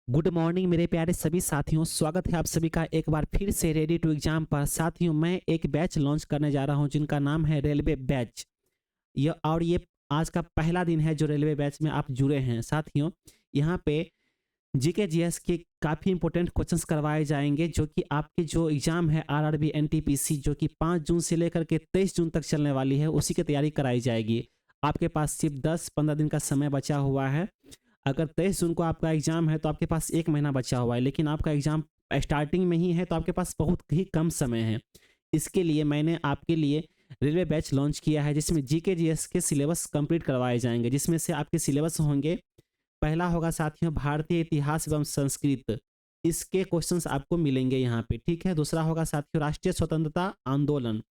Good morning मेरे प्यारे सभी साथियों, स्वागत है आप सभी का एक बार फिर से रेडी टू एग्जाम पर। साथियों, मैं एक बैच लॉन्च करने जा रहा हूं जिनका नाम है रेलवे बैच। ये आज का पहला दिन है जो रेलवे बैच में आप जुड़े हैं। साथियों, यहाँ पे जीके जीएस के काफ़ी इंपॉर्टेंट क्वेश्चंस करवाए जाएंगे जो कि आपके जो एग्जाम है आरआरबी एनटीपीसी जो कि 5 जून से लेकर के 23 जून तक चलने वाली है, उसी की तैयारी कराई जाएगी। आपके पास सिर्फ 10-15 दिन का समय बचा हुआ है। अगर 23 जून को आपका एग्जाम है तो आपके पास एक महीना बचा हुआ है, लेकिन आपका एग्जाम स्टार्टिंग में ही है तो आपके पास बहुत ही कम समय है। इसके लिए मैंने आपके लिए रेलवे बैच लॉन्च किया है जिसमें जीके जीएस के सिलेबस कंप्लीट करवाए जाएंगे, जिसमें से आपके सिलेबस होंगे। पहला होगा साथियों भारतीय इतिहास एवं संस्कृत, इसके क्वेश्चंस आपको मिलेंगे यहाँ पे, ठीक है। दूसरा होगा साथियों राष्ट्रीय स्वतंत्रता आंदोलन,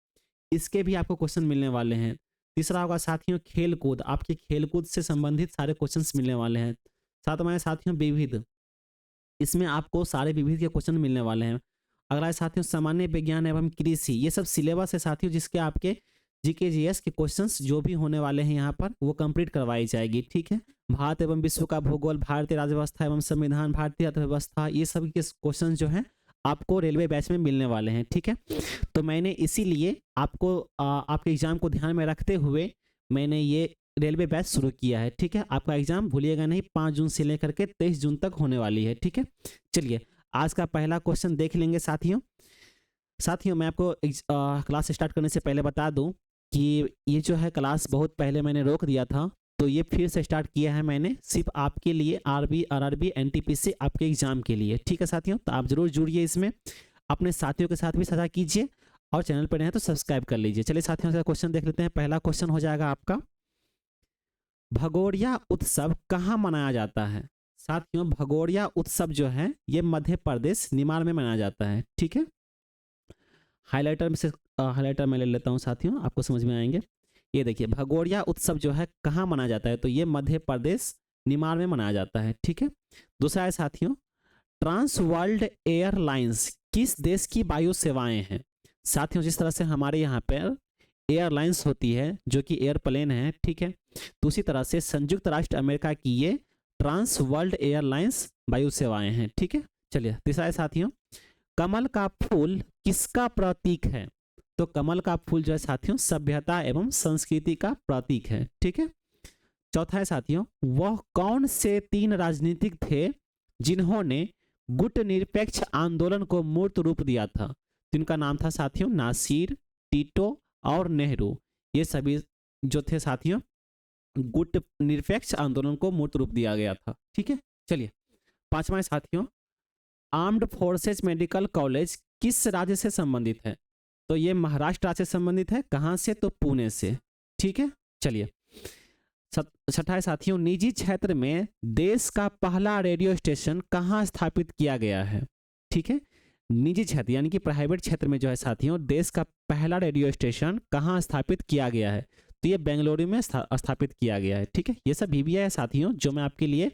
इसके भी आपको क्वेश्चन मिलने वाले हैं। तीसरा होगा साथियों खेल कूद, आपके खेल कूद से संबंधित सारे क्वेश्चंस मिलने वाले हैं। सातवां है साथियों विविध, इसमें आपको सारे विविध के क्वेश्चन मिलने वाले हैं। अगला है साथियों सामान्य विज्ञान एवं कृषि, ये सब सिलेबस है साथियों जिसके आपके जीके जीएस के क्वेश्चंस जो भी होने वाले हैं यहाँ पर वो कंप्लीट करवाई जाएगी, ठीक है। भारत एवं विश्व का भूगोल, भारतीय राज्य व्यवस्था एवं संविधान, भारतीय अर्थव्यवस्था, ये सब के क्वेश्चन जो हैं आपको रेलवे बैच में मिलने वाले हैं, ठीक है। तो मैंने इसीलिए आपको आपके एग्जाम को ध्यान में रखते हुए मैंने ये रेलवे बैच शुरू किया है, ठीक है। आपका एग्जाम भूलिएगा नहीं, 5 जून से लेकर के 23 जून तक होने वाली है, ठीक है। चलिए आज का पहला क्वेश्चन देख लेंगे साथियों। साथियों मैं आपको क्लास स्टार्ट करने से पहले बता दूं कि ये जो है क्लास बहुत पहले मैंने रोक दिया था, तो ये फिर से स्टार्ट किया है मैंने सिर्फ आपके लिए, आरआरबी एनटीपीसी आपके एग्जाम के लिए, ठीक है साथियों। तो आप जरूर जुड़िए इसमें, अपने साथियों के साथ भी साझा कीजिए और चैनल पर हैं तो सब्सक्राइब कर लीजिए। चलिए साथियों से क्वेश्चन देख लेते हैं। पहला क्वेश्चन हो जाएगा आपका, भगोरिया उत्सव कहाँ मनाया जाता है। साथियों भगोरिया उत्सव जो है ये मध्य प्रदेश निमाड़ में मनाया जाता है, ठीक है। हाइलाइटर में से हाइलाइटर मैं ले लेता हूँ साथियों, आपको समझ में आएंगे। ये देखिए भगोरिया उत्सव जो है कहाँ मनाया जाता है, तो ये मध्य प्रदेश निमाड़ में मनाया जाता है, ठीक है। दूसरा है साथियों ट्रांस वर्ल्ड एयरलाइंस किस देश की वायु सेवाएं हैं। साथियों जिस तरह से हमारे यहाँ पर एयरलाइंस होती है जो कि एयरप्लेन है, ठीक है, तो उसी तरह से संयुक्त राष्ट्र अमेरिका की ये ट्रांस वर्ल्ड एयरलाइंस वायु सेवाएं हैं, ठीक है। चलिए तीसरा है साथियों कमल का फूल किसका प्रतीक है। तो कमल का फूल जो है साथियों सभ्यता एवं संस्कृति का प्रतीक है, ठीक है। चौथा है साथियों वह कौन से 3 राजनीतिक थे जिन्होंने गुटनिरपेक्ष आंदोलन को मूर्त रूप दिया था। जिनका नाम था साथियों नासिर, टीटो और नेहरू। ये सभी जो थे साथियों गुट निरपेक्ष आंदोलन को मूर्त रूप दिया गया था, ठीक है। चलिए पांचवा साथियों आर्म्ड फोर्सेज मेडिकल कॉलेज किस राज्य से संबंधित है। तो ये महाराष्ट्र राज्य से संबंधित है। कहां से, तो पुणे से, ठीक है। चलिए छठा है साथियों निजी क्षेत्र में देश का पहला रेडियो स्टेशन कहां स्थापित किया गया है, ठीक है। निजी क्षेत्र यानी कि प्राइवेट क्षेत्र में जो है साथियों देश का पहला रेडियो स्टेशन कहां स्थापित किया गया है, तो ये बेंगलुरु में स्थापित किया गया है, ठीक है। ये सब वीवीआई है साथियों जो मैं आपके लिए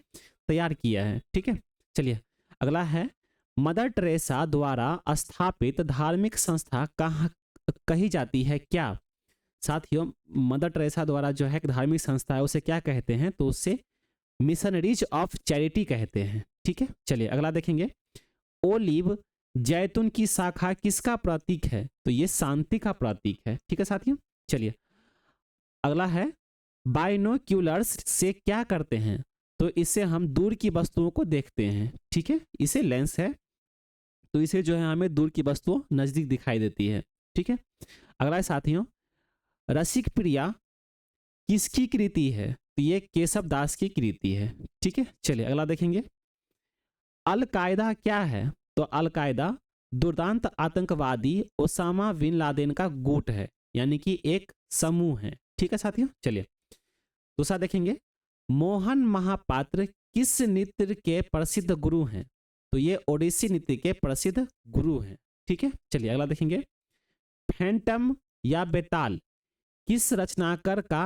तैयार किया है, ठीक है। चलिए अगला है मदर टेरेसा द्वारा स्थापित धार्मिक संस्था कहाँ कही जाती है क्या। साथियों मदर टेरेसा द्वारा जो है धार्मिक संस्था है उसे क्या कहते हैं, तो उससे मिशनरीज ऑफ चैरिटी कहते हैं, ठीक है। चलिए अगला देखेंगे ओलिव जैतून की शाखा किसका प्रतीक है, तो ये शांति का प्रतीक है, ठीक है साथियों। चलिए अगला है बाइनोक्यूलर्स से क्या करते हैं, तो इससे हम दूर की वस्तुओं को देखते हैं, ठीक है। इसे लेंस है तो इसे जो है हमें दूर की वस्तुओं नजदीक दिखाई देती है, ठीक है। अगला है साथियों रसिक प्रिया किसकी कृति है, तो ये केशव दास की कृति है, ठीक है। चलिए अगला देखेंगे अल कायदा क्या है, तो अल कायदा दुर्दांत आतंकवादी ओसामा बिन लादेन का गुट है, यानी कि एक समूह है, ठीक है साथियों। चलिए दूसरा देखेंगे मोहन महापात्र किस नृत्य के प्रसिद्ध गुरु हैं, तो ये ओडिसी नृत्य के प्रसिद्ध गुरु हैं, ठीक है। चलिए अगला देखेंगे फैंटम या बेताल किस रचनाकार का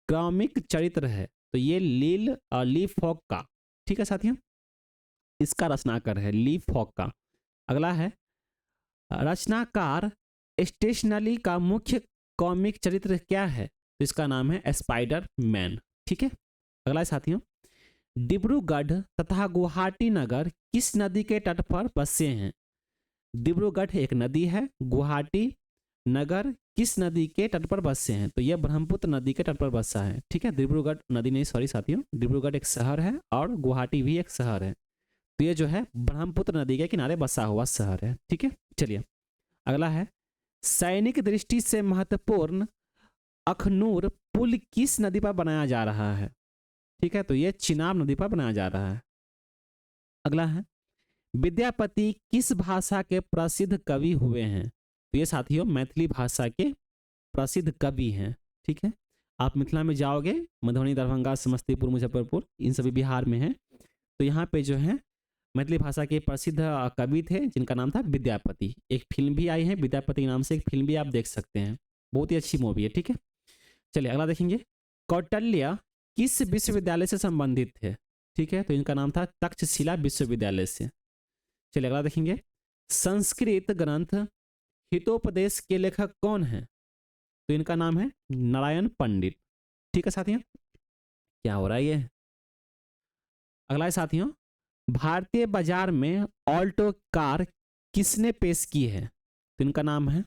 क्रमिक चरित्र है, तो ये ली फॉक का, ठीक है साथियों, इसका रचनाकार है ली फॉक का। अगला है रचनाकार स्टेशनरी का मुख्य कॉमिक चरित्र क्या है, तो इसका नाम है स्पाइडर मैन, ठीक है। अगला है साथियों डिब्रूगढ़ तथा गुवाहाटी नगर किस नदी के तट पर बसे हैं? डिब्रूगढ़ एक नदी है, गुवाहाटी नगर किस नदी के तट पर बसे हैं? तो यह ब्रह्मपुत्र नदी के तट पर बसा है। ठीक है, डिब्रूगढ़ नदी नहीं, सॉरी साथियों, डिब्रूगढ़ एक शहर है और गुवाहाटी भी एक शहर है। तो ये जो है ब्रह्मपुत्र नदी के किनारे बसा हुआ शहर है। ठीक है, चलिए अगला है, सैनिक दृष्टि से महत्वपूर्ण अखनूर पुल किस नदी पर बनाया जा रहा है? ठीक है, तो ये चिनाब नदी पर बनाया जा रहा है। अगला है, विद्यापति किस भाषा के प्रसिद्ध कवि हुए हैं? तो ये साथियों मैथिली भाषा के प्रसिद्ध कवि हैं। ठीक है, आप मिथिला में जाओगे, मधुबनी, दरभंगा, समस्तीपुर, मुजफ्फरपुर, इन सभी बिहार में हैं। तो यहाँ पे जो है मैथिली भाषा के प्रसिद्ध कवि थे जिनका नाम था विद्यापति। एक फिल्म भी आई है विद्यापति के नाम से, एक फिल्म भी आप देख सकते हैं, बहुत ही अच्छी मूवी है। ठीक है, चलिए अगला देखेंगे, कौटिल्य किस विश्वविद्यालय से संबंधित थे? ठीक है, तो इनका नाम था तक्षशिला विश्वविद्यालय से। चलिए अगला देखेंगे, संस्कृत ग्रंथ हितोपदेश के लेखक कौन है? तो इनका नाम है नारायण पंडित। ठीक है साथियों, क्या हो रहा है ये? अगला है साथियों, भारतीय बाजार में ऑल्टो कार किसने पेश की है? तो इनका नाम है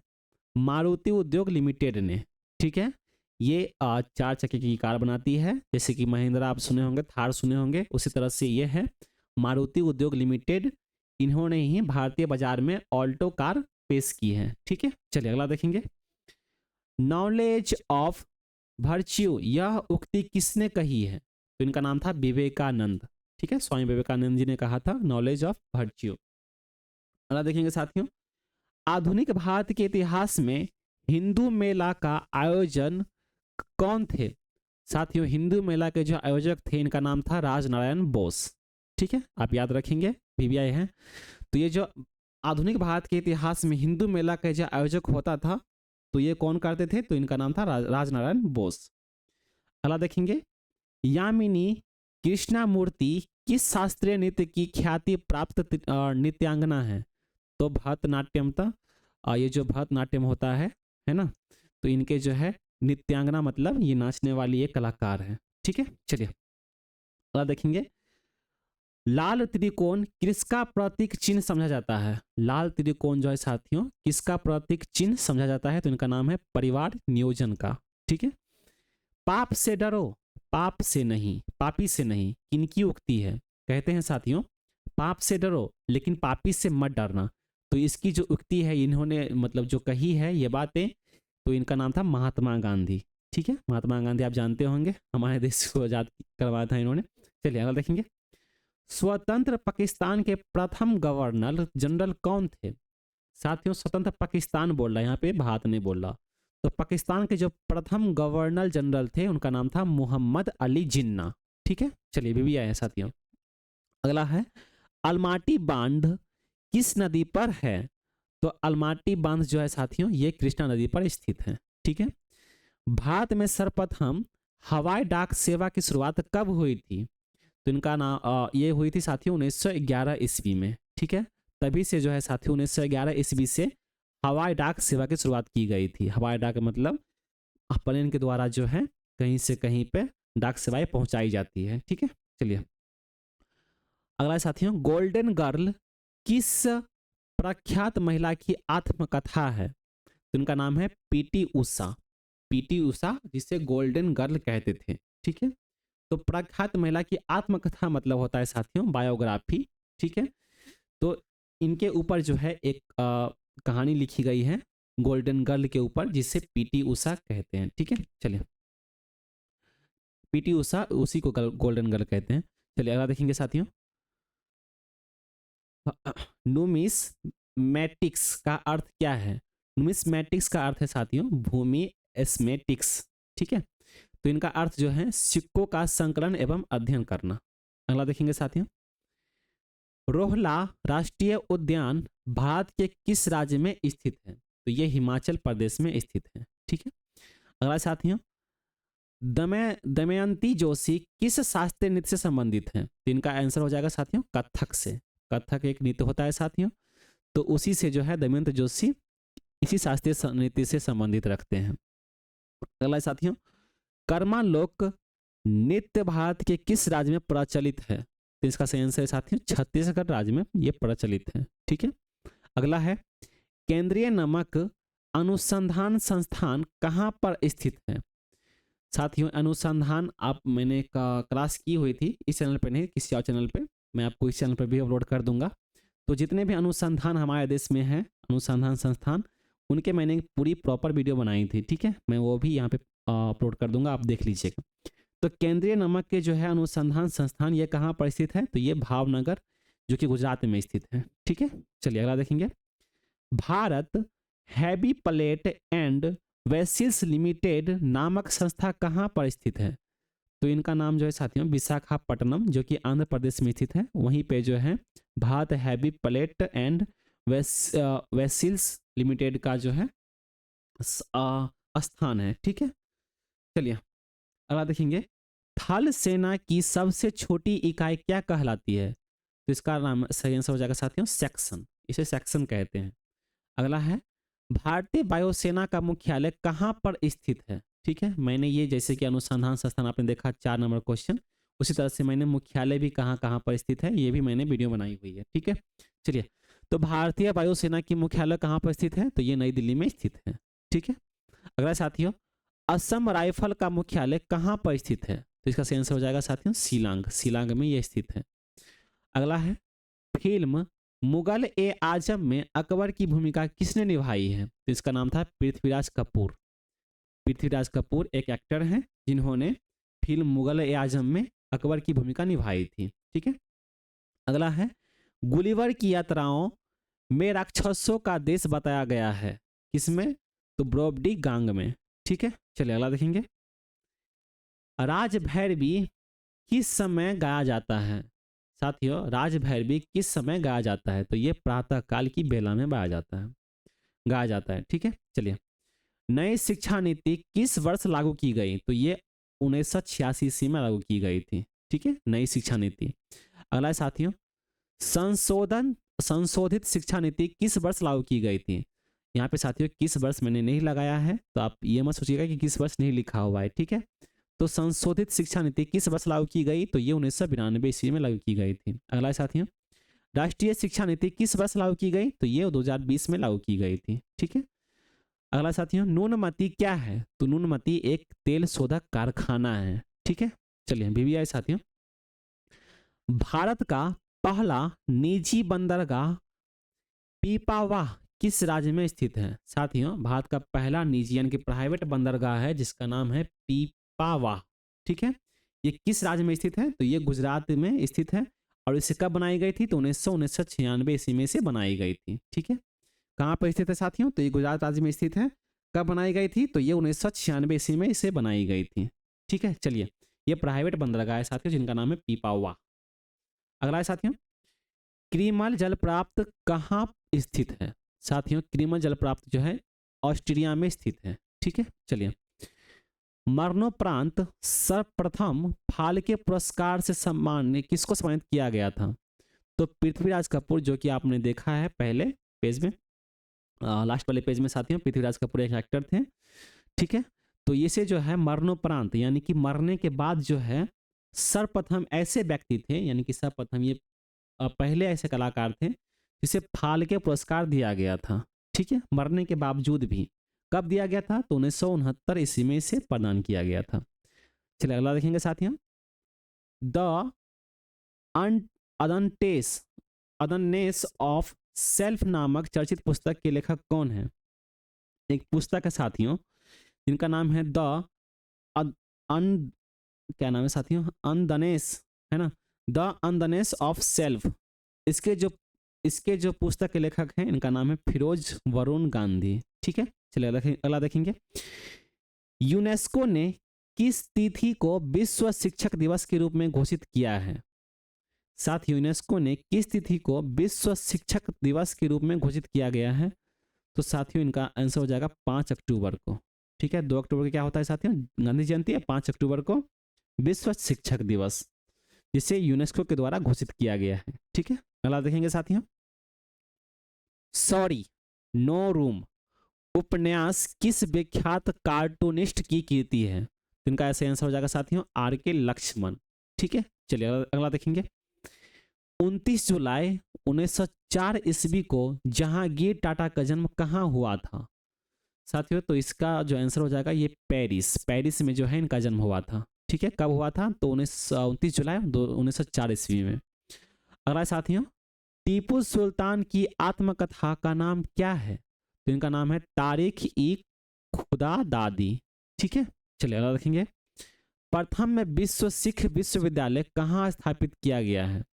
मारुति उद्योग लिमिटेड ने। ठीक है, ये 4 चक्के की कार बनाती है, जैसे कि महिंद्रा आप सुने होंगे, थार सुने होंगे, उसी तरह से ये है मारुति उद्योग लिमिटेड। इन्होंने ही भारतीय बाजार में ऑल्टो कार पेश की है। ठीक है, चलिए अगला देखेंगे, नॉलेज ऑफ वर्च्यू यह उक्ति किसने कही है? तो इनका नाम था विवेकानंद। ठीक है, स्वामी विवेकानंद जी ने कहा था नॉलेज ऑफ वर्च्यू। अगला देखेंगे साथियों, आधुनिक भारत के इतिहास में हिंदू मेला का आयोजन कौन थे? साथियों हिंदू मेला के जो आयोजक थे इनका नाम था राजनारायण बोस। ठीक है, आप याद रखेंगे, बीबीआई है। तो ये जो आधुनिक भारत के इतिहास में हिंदू मेला का जो आयोजक होता था, तो ये कौन करते थे? तो इनका नाम था राजनारायण बोस। अगला देखेंगे, यामिनी कृष्णामूर्ति किस शास्त्रीय नृत्य की ख्याति प्राप्त नृत्यांगना है? तो भरतनाट्यम था। ये जो भरतनाट्यम होता है ना, तो इनके जो है नृत्यांगना मतलब ये नाचने वाली एक कलाकार है। ठीक है, चलिए अगला देखेंगे, लाल त्रिकोण किसका प्रतीक चिन्ह समझा जाता है? लाल त्रिकोण जो है साथियों किसका प्रतीक चिन्ह समझा जाता है? तो इनका नाम है परिवार नियोजन का। ठीक है, पाप से डरो, पाप से नहीं, पापी से नहीं, किनकी उक्ति है? कहते हैं साथियों पाप से डरो लेकिन पापी से मत डरना। तो इसकी जो उक्ति है इन्होंने मतलब जो कही है ये बातें, तो इनका नाम था महात्मा गांधी। ठीक है, महात्मा गांधी आप जानते होंगे, हमारे देश को आजाद करवाया था इन्होंने। चलिए अगला देखेंगे, स्वतंत्र पाकिस्तान के प्रथम गवर्नर जनरल कौन थे? साथियों स्वतंत्र पाकिस्तान बोल रहा है यहाँ पे, भारत नहीं बोल रहा। तो पाकिस्तान के जो प्रथम गवर्नर जनरल थे उनका नाम था मोहम्मद अली जिन्ना। ठीक है, चलिए भी आया साथियों। अगला है, अलमाटी बांध किस नदी पर है? तो अलमाटी बांध जो है साथियों ये कृष्णा नदी पर स्थित है। ठीक है, भारत में सर्वप्रथम हवाई डाक सेवा की शुरुआत कब हुई थी? तो इनका नाम ये हुई थी साथियों 1911 ईस्वी में। ठीक है, तभी से जो है साथियों 1911 ईस्वी से हवाई डाक सेवा की शुरुआत की गई थी। हवाई डाक मतलब प्लेन के द्वारा जो है कहीं से कहीं पे डाक सेवाएं पहुंचाई जाती है। ठीक है, चलिए अगला साथियों, गोल्डन गर्ल किस प्रख्यात महिला की आत्मकथा है? तो इनका नाम है पीटी उषा। पीटी उषा जिसे गोल्डन गर्ल कहते थे। ठीक है, तो प्रख्यात महिला की आत्मकथा मतलब होता है साथियों बायोग्राफी। ठीक है, तो इनके ऊपर जो है एक कहानी लिखी गई है गोल्डन गर्ल के ऊपर जिसे पीटी उषा कहते हैं। ठीक है, चलिए पीटी उषा उसी को गोल्डन गर्ल कहते हैं। चलिए अगला देखेंगे साथियों, नुमिस्मैटिक्स का अर्थ क्या है? नुमिस्मैटिक्स का अर्थ है साथियों भूमि एस्मेटिक्स। ठीक है, तो इनका अर्थ जो है सिक्कों का संकलन एवं अध्ययन करना। अगला देखेंगे साथियों, रोहला राष्ट्रीय उद्यान भारत के किस राज्य में स्थित है? तो ये हिमाचल प्रदेश में स्थित है। ठीक है, अगला साथियों, दमयंती जोशी किस शास्त्रीय नृत्य से संबंधित है? तो इनका आंसर हो जाएगा साथियों कथक से। कथक एक नृत्य होता है साथियों, तो उसी से जो है दमयंती जोशी इसी शास्त्रीय नृत्य से संबंधित रखते हैं। अगला साथियों, कर्मालोक नृत्य भारत के किस राज्य में प्रचलित है? तो इसका सही आंसर है साथियों छत्तीसगढ़ राज्य में ये प्रचलित है। ठीक है, अगला है केंद्रीय नमक अनुसंधान संस्थान कहाँ पर स्थित है? साथियों अनुसंधान आप मैंने क्लास की हुई थी, इस चैनल पे नहीं किसी और चैनल पे, मैं आपको इस चैनल पे भी अपलोड कर दूंगा। तो जितने भी अनुसंधान हमारे देश में है अनुसंधान संस्थान, उनके मैंने पूरी प्रॉपर वीडियो बनाई थी। ठीक है, मैं वो भी यहाँ पे अपलोड कर दूंगा, आप देख लीजिएगा। तो केंद्रीय नमक के जो है अनुसंधान संस्थान ये कहाँ पर स्थित है? तो ये भावनगर जो कि गुजरात में स्थित है। ठीक है, चलिए अगला देखेंगे। Bharat heavy plate and vessels limited नामक संस्था कहाँ पर स्थित है? तो इनका नाम जो है साथियों विशाखापट्टनम जो कि आंध्र प्रदेश में स्थित है, वहीं पे जो है Bharat heavy plate and vessels limited का जो है स्थान है। ठीक है, चलिए अगला देखेंगे। थल सेना की सबसे छोटी इकाई क्या कहलाती है? तो इसका नाम सही आंसर हो जाएगा साथियों सेक्शन, इसे सेक्शन कहते हैं। अगला है भारतीय वायुसेना का मुख्यालय कहाँ पर स्थित है? ठीक है, मैंने ये जैसे कि अनुसंधान संस्थान आपने देखा 4 नंबर क्वेश्चन, उसी तरह से मैंने मुख्यालय भी कहाँ कहाँ पर स्थित है ये भी मैंने वीडियो बनाई हुई है। ठीक है, चलिए तो भारतीय वायुसेना की मुख्यालय कहाँ पर स्थित है? तो ये नई दिल्ली में स्थित है। ठीक है, अगला साथियों असम राइफल का मुख्यालय कहाँ पर स्थित है? तो इसका सही आंसर हो जाएगा साथियों शिलांग, शिलांग में यह स्थित है। अगला है फिल्म मुगल ए आजम में अकबर की भूमिका किसने निभाई है? तो इसका नाम था पृथ्वीराज कपूर। पृथ्वीराज कपूर एक एक्टर हैं जिन्होंने फिल्म मुगल ए आजम में अकबर की भूमिका निभाई थी। ठीक है, अगला है गुलिवर की यात्राओं में राक्षसों का देश बताया गया है, किसमें? तो ब्रोबडी गांग में। ठीक है, चलिए अगला देखेंगे। राज भैरवी किस समय गाया जाता है? साथियों राज भैरवी किस समय गाया जाता है? तो ये प्रातः काल की बेला में गाया जाता है। ठीक है, चलिए नई शिक्षा नीति किस वर्ष लागू की गई? तो ये 1986 ईस्वी में लागू की गई थी। ठीक है, नई शिक्षा नीति। अगला है साथियों संशोधित शिक्षा नीति किस वर्ष लागू की गई थी? यहाँ पे साथियों किस वर्ष मैंने नहीं लगाया है, तो आप ये मत सोचिएगा कि किस वर्ष नहीं लिखा हुआ है। ठीक है, तो संशोधित शिक्षा नीति किस वर्ष लागू की गई? तो ये 1992 ईस्वी में लागू की गई थी। अगला साथियों राष्ट्रीय शिक्षा नीति किस वर्ष लागू की गई? तो ये 2020 में लागू की गई थी। ठीक है, अगला साथियों नूनमती क्या है? तो नूनमती एक तेल शोधक कारखाना है। ठीक है, चलिए बीबीआई साथियों भारत का पहला निजी बंदरगाह पीपावाव किस राज्य में स्थित है? साथियों भारत का पहला निजी यानी कि प्राइवेट बंदरगाह है जिसका नाम है पीपावाव। ठीक है, ये किस राज्य में स्थित है? तो ये गुजरात में स्थित है। और इसे कब बनाई गई थी? तो 1996 ईस्वी में से बनाई गई थी। ठीक है, कहाँ पर स्थित है साथियों? तो ये गुजरात राज्य में स्थित है। कब बनाई गई थी? तो ये 1996 ईस्वी में इसे बनाई गई थी। ठीक है, चलिए ये प्राइवेट बंदरगाह है साथियों जिनका नाम है पीपावाव। अगला है साथियों क्रीमल जलप्राप्त कहाँ स्थित है? साथियों क्रीमल जलप्राप्त जो है ऑस्ट्रिया में स्थित है। ठीक है, चलिए मरणोपरांत सर्वप्रथम फाल्के पुरस्कार से किसको सम्मानित किया गया था? तो पृथ्वीराज कपूर जो कि आपने देखा है पहले पेज में, लास्ट वाले पेज में साथियों पृथ्वीराज कपूर एक एक्टर थे। ठीक है, तो ये से जो है मरणोपरांत यानी कि मरने के बाद जो है सर्वप्रथम ऐसे व्यक्ति थे, यानी कि सर्वप्रथम ये पहले ऐसे कलाकार थे जिसे फाल्के पुरस्कार दिया गया था। ठीक है, मरने के बावजूद भी। कब दिया गया था? तो 1969 ईस्वी में इसे प्रदान किया गया था। चलिए अगला देखेंगे साथियों द अदनेस ऑफ सेल्फ नामक चर्चित पुस्तक के लेखक कौन है? एक पुस्तक है साथियों जिनका नाम है क्या नाम है साथियों? अनदनेस है ना, द अनदनेस ऑफ सेल्फ। इसके जो पुस्तक के लेखक हैं इनका नाम है फिरोज वरुण गांधी। ठीक है, चलिए अगला देखेंगे। यूनेस्को ने किस तिथि को विश्व शिक्षक दिवस के रूप में घोषित किया है? साथ यूनेस्को ने किस तिथि को विश्व शिक्षक दिवस के रूप में घोषित किया गया है? तो साथियों इनका आंसर हो जाएगा 5 अक्टूबर को। ठीक है, 2 अक्टूबर को क्या होता है साथियों? गांधी जयंती है। 5 अक्टूबर को विश्व शिक्षक दिवस जिसे यूनेस्को के द्वारा घोषित किया गया है। ठीक है, अगला देखेंगे साथियों सॉरी नो रूम उपन्यास किस विख्यात कार्टूनिस्ट की कृति है? तो इनका ऐसे आंसर हो जाएगा साथियों आर के लक्ष्मण। ठीक है, चलिए अगला देखेंगे। 29 जुलाई 1904 ईस्वी को जहांगीर टाटा का जन्म कहाँ हुआ था साथियों? तो इसका जो आंसर हो जाएगा ये पेरिस में जो है इनका जन्म हुआ था। ठीक है, कब हुआ था? तो 29 जुलाई 1904 ईस्वी में। अगला साथियों, टीपू सुल्तान की आत्मकथा का नाम क्या है? तो इनका नाम है तारीख ई खुदा दादी। ठीक है, चलिए अगला देखेंगे। प्रथम में विश्व सिख विश्वविद्यालय कहाँ स्थापित किया गया है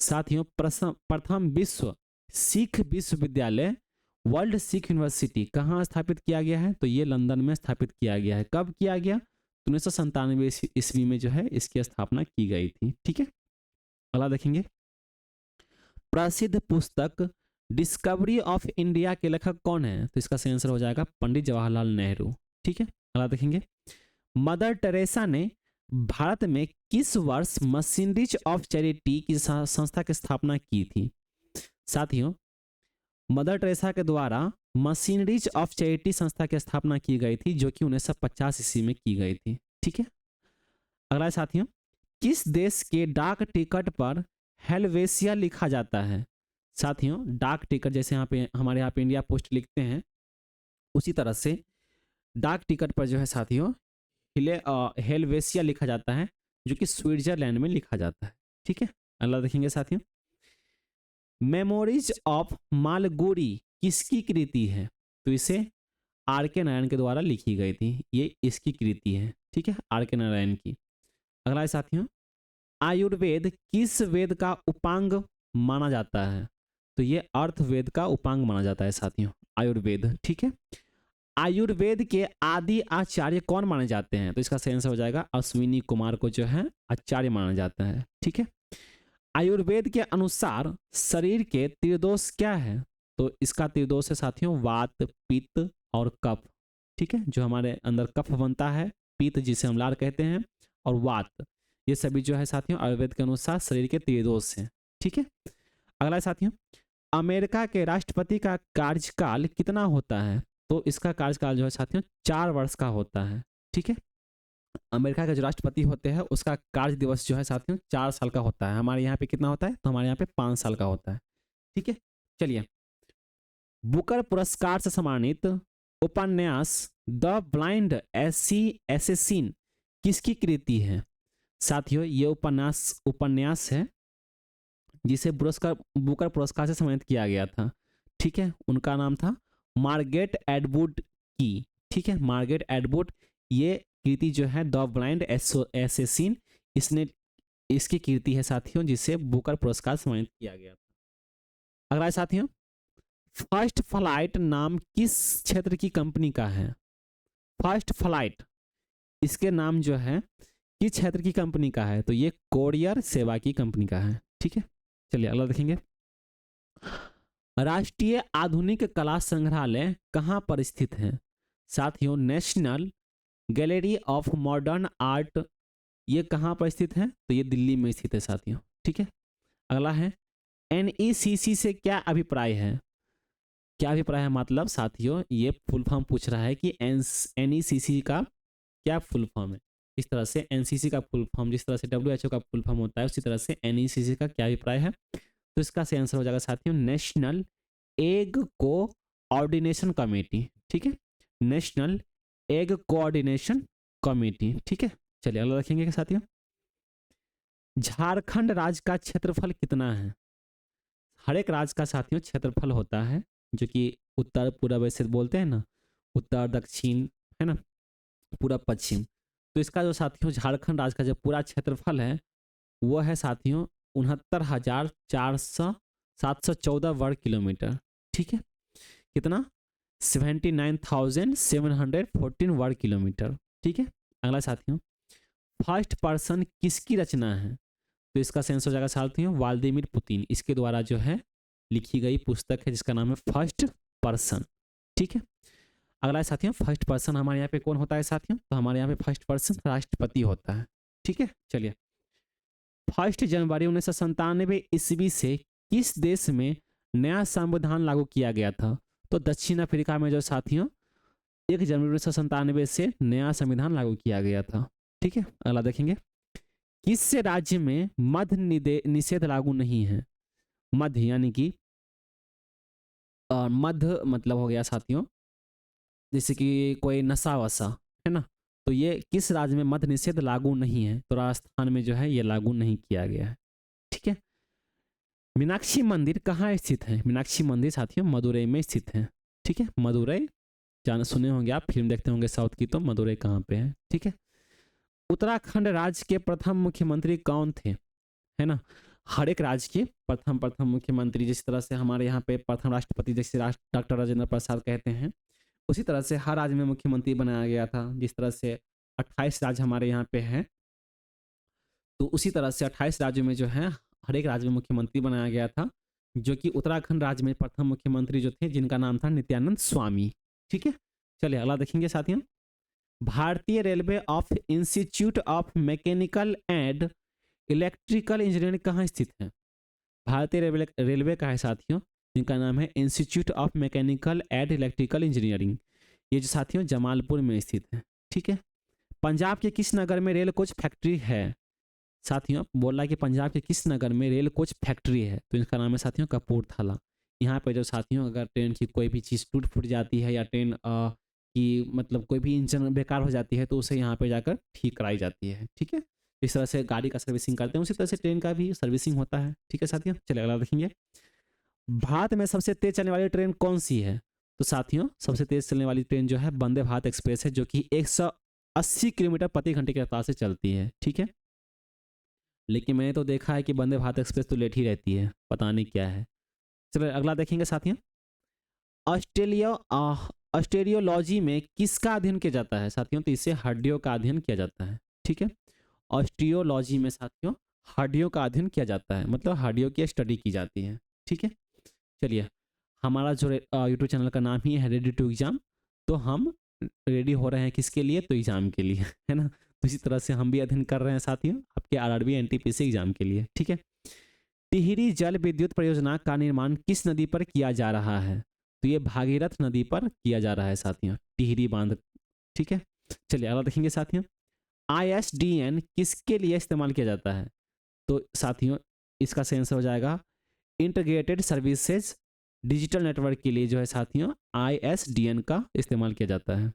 साथियों? प्रथम विश्व सिख विश्वविद्यालय वर्ल्ड सिख यूनिवर्सिटी कहाँ स्थापित किया गया है? तो ये लंदन में स्थापित किया गया है। कब किया गया? 1997 ईस्वी में जो है इसकी स्थापना की गई थी। ठीक है, अगला देखेंगे। प्रसिद्ध पुस्तक डिस्कवरी ऑफ इंडिया के लेखक कौन है? तो इसका सही आंसर हो जाएगा पंडित जवाहरलाल नेहरू। ठीक है, अगला देखेंगे। मदर टेरेसा ने भारत में किस वर्ष मशीनरीज ऑफ चैरिटी की संस्था की स्थापना की थी साथियों? मदर टेरेसा के द्वारा मशीनरीज ऑफ चैरिटी संस्था की स्थापना की गई थी, जो कि 1950 ईस्वी में की गई थी। ठीक है, अगला साथियों, किस देश के डाक टिकट पर हेलवेसिया लिखा जाता है साथियों? डाक टिकट जैसे यहाँ पे हमारे यहाँ पे इंडिया पोस्ट लिखते हैं, उसी तरह से डाक टिकट पर जो है साथियों हेलवेसिया लिखा जाता है, जो कि स्विट्जरलैंड में लिखा जाता है। ठीक है, अगला देखेंगे साथियों। मेमोरीज ऑफ मालगुडी किसकी कृति है? तो इसे आर के नारायण के द्वारा लिखी गई थी, ये इसकी कृति है। ठीक है, आर के नारायण की। अगला है साथियों, आयुर्वेद किस वेद का उपांग माना जाता है? तो ये अर्थवेद का उपांग माना जाता है साथियों, आयुर्वेद। ठीक है, आयुर्वेद के आदि आचार्य कौन माने जाते हैं? तो इसका सही आंसर हो जाएगा अश्विनी कुमार को जो है आचार्य माना जाता है। ठीक है, आयुर्वेद के अनुसार शरीर के त्रिदोष क्या है? तो इसका त्रिदोष है साथियों वात, पित्त और कफ। ठीक है, जो हमारे अंदर कफ बनता है, पित्त जिसे हम लार कहते हैं, और वात, ये सभी जो है साथियों आयुर्वेद के अनुसार शरीर के त्रिदोष हैं। ठीक है, अगला है साथियों, अमेरिका के राष्ट्रपति का कार्यकाल कितना होता है? तो इसका कार्यकाल जो है साथियों 4 वर्ष का होता है। ठीक है, अमेरिका के जो राष्ट्रपति होते हैं उसका कार्य दिवस जो है साथियों 4 साल का होता है। हमारे यहाँ पे कितना होता है? तो हमारे यहाँ पे 5 साल का होता है। ठीक है, चलिए। बुकर पुरस्कार से सम्मानित उपन्यास द ब्लाइंड असैसिन किसकी कृति है साथियों? ये उपन्यास है जिसे बुकर पुरस्कार से सम्मानित किया गया था। ठीक है, उनका नाम था मार्गरेट एटवुड की। ठीक है, मार्गरेट एटवुड, ये कृति जो है द ब्लाइंड असैसिन, इसकी कृति है साथियों जिसे बुकर पुरस्कार सम्मानित किया गया था। अगला है साथियों, फर्स्ट फ्लाइट नाम किस क्षेत्र की कंपनी का है? फर्स्ट फ्लाइट, इसके नाम जो है किस क्षेत्र की कंपनी का है? तो ये कोरियर सेवा की कंपनी का है। ठीक है, चलिए अगला देखेंगे। राष्ट्रीय आधुनिक कला संग्रहालय कहाँ पर स्थित है साथियों? National gallery of modern art, ये कहाँ पर स्थित है? तो ये दिल्ली में स्थित है साथियों। ठीक है, अगला है NECC से क्या अभिप्राय है? क्या अभिप्राय है मतलब साथियों ये फुल फॉर्म पूछ रहा है कि NECC का क्या फुल फॉर्म है। इस तरह से NCC का फुल फॉर्म, जिस तरह से WHO का फुल फॉर्म होता है, उसी तरह से NECC का क्या अभिप्राय है? तो इसका सही आंसर हो जाएगा साथियों नेशनल एग कोऑर्डिनेशन कमेटी। ठीक है, नेशनल एग कोऑर्डिनेशन कमेटी। ठीक है, चलिए अगला देखेंगे साथियों। झारखंड राज्य का क्षेत्रफल कितना है? हर एक राज्य का साथियों क्षेत्रफल होता है, जो कि उत्तर पूर्व ऐसे बोलते हैं ना, उत्तर दक्षिण है ना, पूरब पश्चिम। तो इसका जो साथियों झारखंड राज्य का जो पूरा क्षेत्रफल है वो है साथियों 69,714 वर्ग किलोमीटर। ठीक है, कितना? 79,714 वर्ग किलोमीटर। ठीक है, अगला साथियों, फर्स्ट पर्सन किसकी रचना है? तो इसका सेंस हो जाएगा साथियों व्लादिमीर पुतिन, इसके द्वारा जो है लिखी गई पुस्तक है जिसका नाम है फर्स्ट पर्सन। ठीक है, अगला है साथियों फर्स्ट पर्सन हमारे यहाँ पे कौन होता है साथियों? तो हमारे यहाँ पे फर्स्ट पर्सन राष्ट्रपति होता है। ठीक है, चलिए। 1 जनवरी 1997 ईस्वी से किस देश में नया संविधान लागू किया गया था? तो दक्षिण अफ्रीका में जो साथियों 1 जनवरी 1997 से नया संविधान लागू किया गया था। ठीक है, अगला देखेंगे। किस राज्य में मद्य निषेध लागू नहीं है? मद्य यानी कि मद्य मतलब हो गया साथियों, जैसे कि कोई नशा वशा, है ना, तो ये किस राज्य में मद्य निषेध लागू नहीं है? तो राजस्थान में जो है ये लागू नहीं किया गया है। ठीक है। मीनाक्षी मंदिर कहाँ स्थित है? मीनाक्षी मंदिर साथियों मदुरई में स्थित है। ठीक है, मदुरई जाने सुने होंगे आप, फिल्म देखते होंगे साउथ की, तो मदुरई कहाँ पे है? ठीक है। उत्तराखंड राज्य के प्रथम मुख्यमंत्री कौन थे? है ना, हर एक राज्य के प्रथम मुख्यमंत्री, जिस तरह से हमारे यहाँ पे प्रथम राष्ट्रपति जैसे डॉक्टर राजेंद्र प्रसाद कहते हैं, उसी तरह से हर राज्य में मुख्यमंत्री बनाया गया था। जिस तरह से 28 राज्य हमारे यहाँ पे हैं, तो उसी तरह से 28 राज्यों में जो है हर एक राज्य में मुख्यमंत्री बनाया गया था, जो कि उत्तराखंड राज्य में प्रथम मुख्यमंत्री जो थे, जिनका नाम था नित्यानंद स्वामी। ठीक है, चलिए अगला देखेंगे साथियों। भारतीय railway of institute of mechanical and electrical engineering कहाँ स्थित है? भारतीय रेलवे का है साथियों, जिनका नाम है institute of mechanical and electrical engineering. ये जो साथियों जमालपुर में स्थित है। ठीक है। पंजाब के किस नगर में रेल कोच फैक्ट्री है? साथियों बोल रहा है कि पंजाब के किस नगर में रेल कोच फैक्ट्री है, तो इसका नाम है साथियों कपूरथला। यहाँ पे जो साथियों अगर ट्रेन की कोई भी चीज़ टूट फूट जाती है, या ट्रेन की मतलब कोई भी इंजन बेकार हो जाती है, तो उसे यहाँ पे जाकर ठीक कराई जाती है। ठीक है, इस तरह से गाड़ी का सर्विसिंग करते हैं, उसी तरह से ट्रेन का भी सर्विसिंग होता है। ठीक है साथियों, चलिए अगला देखेंगे। भारत में सबसे तेज चलने वाली ट्रेन कौन सी है? तो साथियों सबसे तेज चलने वाली ट्रेन जो है वंदे भारत एक्सप्रेस है, जो कि 180 किलोमीटर प्रति घंटे की रफ्तार से चलती है। ठीक है, लेकिन मैंने तो देखा है कि वंदे भारत एक्सप्रेस तो लेट ही रहती है, पता नहीं क्या है। चलिए अगला देखेंगे साथियों। ऑस्ट्रेलिया ऑस्टेरियोलॉजी में किसका अध्ययन किया जाता है? साथियों तो इससे हड्डियों का अध्ययन किया जाता है। ठीक है, ऑस्टियोलॉजी में साथियों हड्डियों का अध्ययन किया जाता है, मतलब हड्डियों की स्टडी की जाती है। ठीक है, चलिए हमारा जो यूट्यूब चैनल का नाम ही है रेडी टू एग्जाम, तो हम रेडी हो रहे हैं किसके लिए? तो एग्जाम के लिए, है ना। तो इसी तरह से हम भी अध्ययन कर रहे हैं साथियों आपके आरआरबी एनटीपीसी एग्जाम के लिए। ठीक है। टिहरी जल विद्युत परियोजना का निर्माण किस नदी पर किया जा रहा है? तो ये भागीरथ नदी पर किया जा रहा है साथियों, टिहरी बांध। ठीक है, चलिए अगला देखेंगे साथियों। ISDN किसके लिए इस्तेमाल किया जाता है? तो साथियों इसका सही आंसर हो जाएगा इंटीग्रेटेड सर्विसेज डिजिटल नेटवर्क के लिए जो है साथियों ISDN का इस्तेमाल किया जाता है।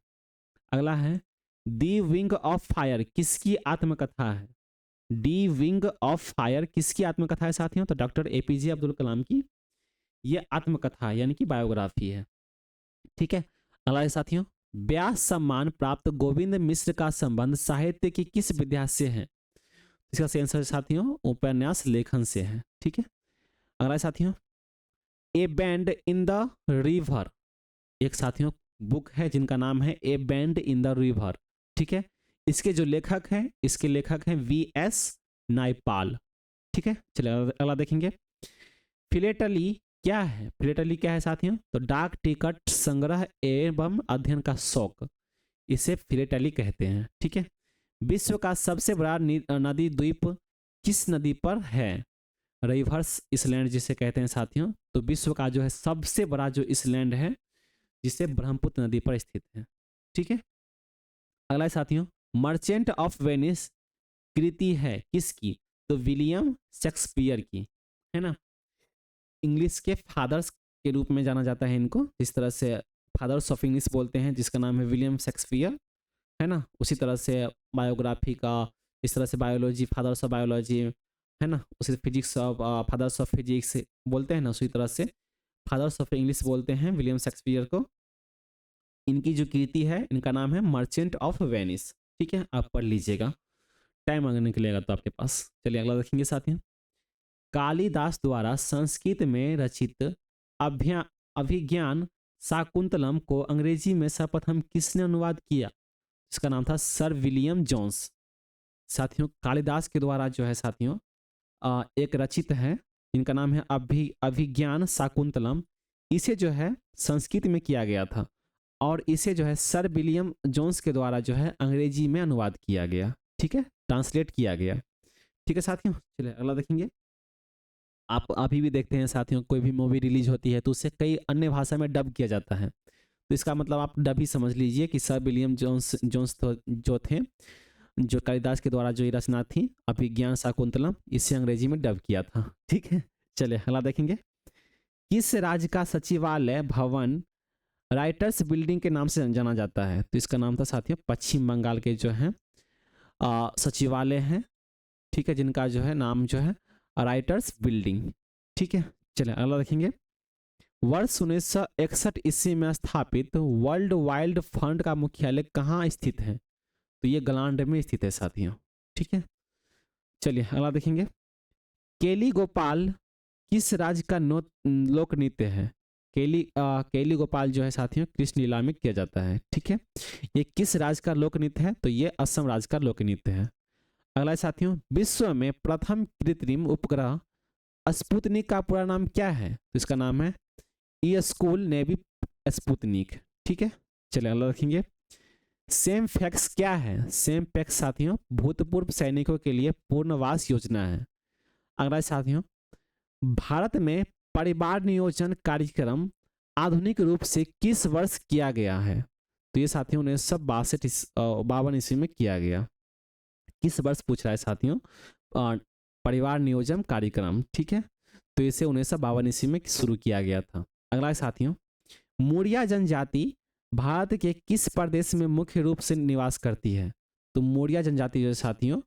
अगला है दी विंग ऑफ फायर किसकी आत्मकथा है? डी विंग ऑफ फायर किसकी आत्मकथा है साथियों? तो डॉक्टर APJ अब्दुल कलाम की ये आत्मकथा यानी कि बायोग्राफी है। ठीक है, अगला है साथियों। व्यास सम्मान प्राप्त गोविंद मिश्र का संबंध साहित्य की किस विधा से है? इसका सही आंसर साथियों उपन्यास लेखन से है। ठीक है, अगला है साथियों। A band in the river, एक साथियों बुक है जिनका नाम है A band in the river. ठीक है, इसके जो लेखक हैं, इसके लेखक हैं VS नायपाल। ठीक है, चलिए अगला देखेंगे। फिलेटली क्या है? फिलेटली क्या है साथियों? तो डाक टिकट संग्रह एवं अध्ययन का शौक, इसे फिलेटली कहते हैं। ठीक है, विश्व का सबसे बड़ा नदी द्वीप किस नदी पर है? रिवर्स इसलैंड जिसे कहते हैं साथियों, तो विश्व का जो है सबसे बड़ा जो इसलैंड है, जिसे ब्रह्मपुत्र नदी पर स्थित है। ठीक है, अगला है साथियों। मर्चेंट ऑफ वेनिस कृति है किसकी? तो विलियम शेक्सपियर की, है ना। इंग्लिश के फादर्स के रूप में जाना जाता है इनको, जिस तरह से फादर्स ऑफ इंग्लिश बोलते हैं, जिसका नाम है विलियम शेक्सपियर, है ना। उसी तरह से बायोग्राफी का, इस तरह से बायोलॉजी फादर्स ऑफ बायोलॉजी, है ना, उसी physics of fathers of physics बोलते हैं ना, उसी तरह से फादर्स ऑफ इंग्लिश बोलते हैं विलियम शेक्सपियर को। इनकी जो कृति है इनका नाम है मर्चेंट ऑफ वेनिस। ठीक है, आप पढ़ लीजिएगा, टाइम अगर निकलेगा तो आपके पास। चलिए अगला देखेंगे साथियों। कालिदास द्वारा संस्कृत में रचित अभिज्ञान शाकुंतलम को अंग्रेजी में सर्वप्रथम किसने अनुवाद किया? इसका नाम था सर विलियम जोन्स। साथियों कालिदास के द्वारा जो है साथियों एक रचित है, इनका नाम है अभिज्ञान शाकुंतलम। इसे जो है संस्कृत में किया गया था, और इसे जो है सर विलियम जोन्स के द्वारा जो है अंग्रेजी में अनुवाद किया गया। ठीक है, ट्रांसलेट किया गया। ठीक है साथियों, चलिए अगला देखेंगे। आप अभी भी देखते हैं साथियों, कोई भी मूवी रिलीज होती है तो उसे कई अन्य भाषा में डब किया जाता है। तो इसका मतलब आप डब ही समझ लीजिए कि सर विलियम जोन्स जोन्स जो थे, जो कालिदास के द्वारा जो ये रचना थी अभिज्ञान शाकुंतलम, इसे अंग्रेजी में डब किया था। ठीक है, चलिए अगला देखेंगे। किस राज्य का सचिवालय भवन राइटर्स बिल्डिंग के नाम से जाना जाता है? तो इसका नाम था साथियों पश्चिम बंगाल के जो है सचिवालय हैं, ठीक है, जिनका जो है नाम जो है राइटर्स बिल्डिंग। ठीक है, चलिए अगला देखेंगे। वर्ष 1961 ईस्वी में स्थापित वर्ल्ड वाइल्ड फंड का मुख्यालय कहाँ स्थित है? तो ये ग्लांड में स्थित है साथियों। ठीक है, चलिए अगला देखेंगे। केली गोपाल किस राज्य का लोक नृत्य है? केली गोपाल जो है साथियों कृष्ण लीला में किया जाता है। ठीक है, ये किस राज्य का लोक नृत्य है? तो ये असम राज्य का लोक नृत्य है। अगला है साथियों, विश्व में प्रथम कृत्रिम उपग्रह स्पुतनिक का पूरा नाम क्या है? तो इसका नाम है ई स्कूल नेवी स्पुतनिक। ठीक है, चलिए अगला रखेंगे। सेम फैक्स क्या है? सेम फैक्स साथियों भूतपूर्व सैनिकों के लिए पूर्णवास योजना है। अगला साथियों, भारत में परिवार नियोजन कार्यक्रम आधुनिक रूप से किस वर्ष किया गया है? तो ये साथियों 1962 ईस्वी में किया गया। किस वर्ष पूछ रहा है साथियों? परिवार नियोजन कार्यक्रम। ठीक है, तो इसे 1952 ईस्वी में शुरू किया गया था। अगला है साथियों, मुड़िया जनजाति भारत के किस प्रदेश में मुख्य रूप से निवास करती है? तो मुड़िया जनजाति जो साथियों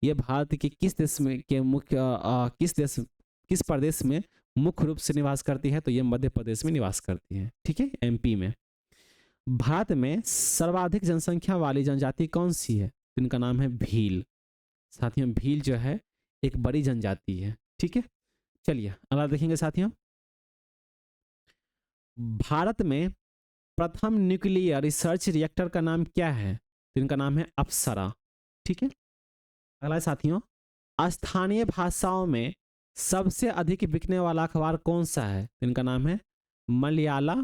ये भारत के किस देश में के मुख्य किस प्रदेश में मुख्य रूप से निवास करती है? तो ये मध्य प्रदेश में निवास करती है। ठीक है, एमपी में। भारत में सर्वाधिक जनसंख्या वाली जनजाति कौन सी है? तो इनका नाम है भील। साथियों भील जो है एक बड़ी जनजाति है। ठीक है, चलिए अगला देखेंगे साथियों। भारत में प्रथम न्यूक्लियर रिसर्च रिएक्टर का नाम क्या है? तो इनका नाम है अप्सरा। ठीक है, अगला साथियों, स्थानीय भाषाओं में सबसे अधिक बिकने वाला अखबार कौन सा है? तो इनका नाम है मलयाला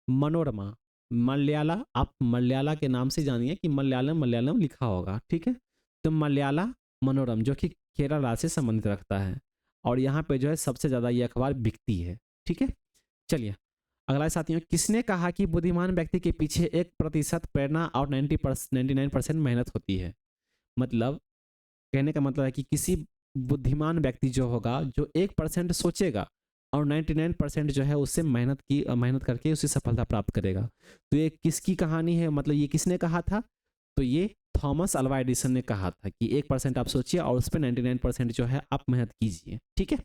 मनोरमा। मलयाला, आप मलयाला के नाम से जानिए कि मलयालम लिखा होगा। ठीक है, तो मलयाला मनोरम जो कि केरल राज्य से संबंधित रखता है और यहाँ पे जो है सबसे ज़्यादा ये अखबार बिकती है। ठीक है, चलिए अगला साथियों, किसने कहा कि बुद्धिमान व्यक्ति के पीछे 1% प्रेरणा और 99% मेहनत होती है? मतलब कहने का मतलब है कि किसी बुद्धिमान व्यक्ति जो होगा जो 1% सोचेगा और 99% जो है उससे मेहनत करके उसे सफलता प्राप्त करेगा। तो ये किसकी कहानी है? मतलब ये किसने कहा था? तो ये थॉमस अल्वा एडिसन ने कहा था कि 1% आप सोचिए और उस पर 99% जो है आप मेहनत कीजिए। ठीक है,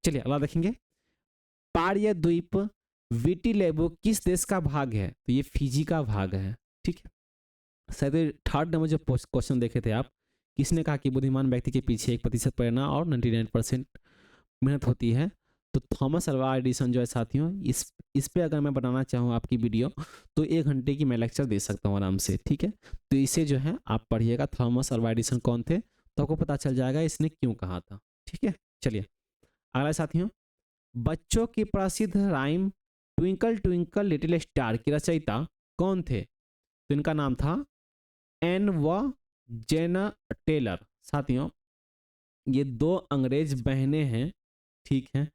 चलिए अगला देखेंगे। पार्य द्वीप विटिलेबो किस देश का भाग है? तो ये फिजी का भाग है। ठीक है, शायद थर्ड नंबर जो क्वेश्चन देखे थे आप, किसने कहा कि बुद्धिमान व्यक्ति के पीछे 1% प्रेरणा और 99% मेहनत होती है? तो थॉमस अल्वा एडिसन जो है साथियों, इस पे अगर मैं बनाना चाहूँ आपकी वीडियो तो 1 घंटे की मैं लेक्चर दे सकता हूँ आराम से। ठीक है, तो इसे जो है आप पढ़िएगा थॉमस अल्वा एडिसन कौन थे तो आपको पता चल जाएगा इसने क्यों कहा था। ठीक है, चलिए अगला साथियों, बच्चों की प्रसिद्ध rhyme twinkle twinkle little star की रचयिता कौन थे? तो इनका नाम था एन व जेना टेलर। साथियों ये 2 अंग्रेज बहनें हैं। ठीक है,